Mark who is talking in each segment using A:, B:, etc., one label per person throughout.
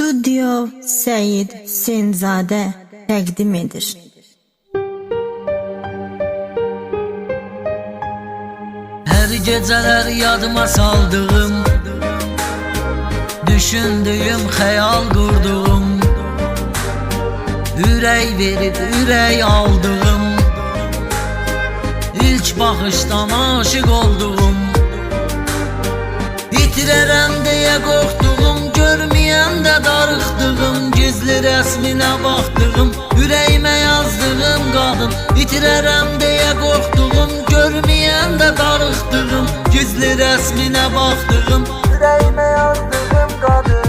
A: Studio Seyid Senzadə təqdim edir.
B: Her geceler yadıma saldığım, düşündüğüm, hayal kurduğum, ürək verib ürək aldığım, ilk baxışdan aşık olduğum, itirərəm deyə qorxduğum, görməyəndə darıxdığım, gizli rəsminə baxdığım, ürəyimə yazdığım qadın. İtirərəm deyə qorxduğum, görməyəndə darıxdığım, gizli rəsminə baxdığım, ürəyimə yazdığım qadın.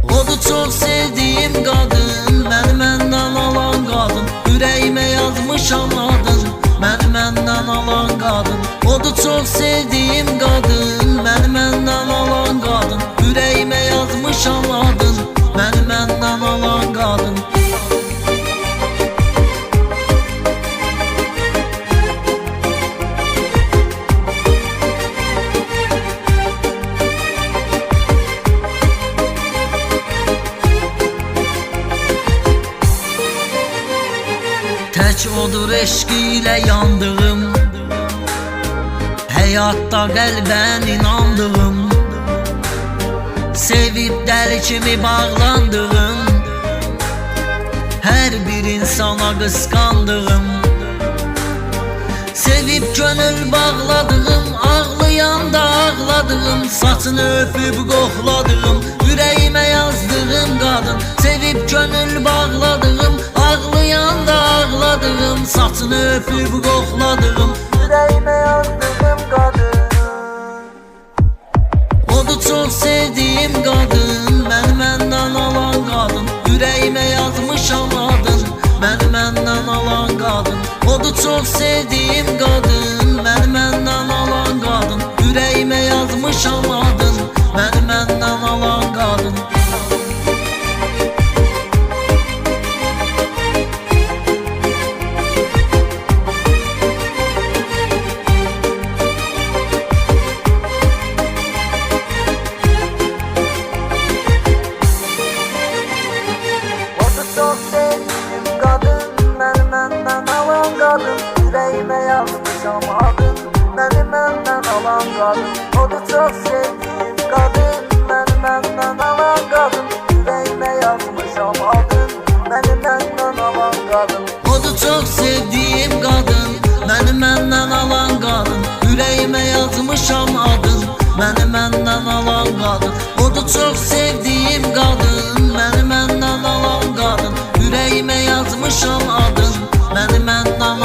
B: Odur çox sevdiyim qadın, məni məndən alan qadın, ürəyimə yazmışam adın, məni məndən alan qadın. Odur çox sevdiyim qadın, məni məndən alan qadın, ürəyimə yazmışam adın, məni məndən alan qadın. Tək odur eşqi ilə yandığım, həyatda qəlbən inandığım, sevib dəli kimi bağlandığım, hər bir insana qısqandığım, sevib gönül bağladığım, ağlayanda ağladığım, saçını öpüb qoxladığım, ürəyimə yazdığım qadın. Sevib gönül bağladığım, ağlayanda ağladığım, saçını öpüb qoxladığım, ürəyimə yazdığım qadın. Odur çox sevdiyim qadın, məni məndən alan qadın, ürəyimə yazmışam adın, məni məndən alan qadın. Odur çox sevdiyim qadın, məni məndən alan qadın, ürəyimə yazmışam adın, məni məndən alan qadın. Çok sevdiğim kadın, məni məndən alan qadın, ürəyimə yazmışam adın, məni məndən alan qadın. Odur çox sevdiğim kadın, məni məndən alan qadın, ürəyimə yazmışam adın, məni məndən alan qadın. Odur çox sevdiğim kadın, məni məndən alan qadın, ürəyimə yazmışam adın, məni məndən alan qadın. Odur çox sevdiğim kadın, məni məndən alan qadın, ürəyimə yazmışam adın, məni məndən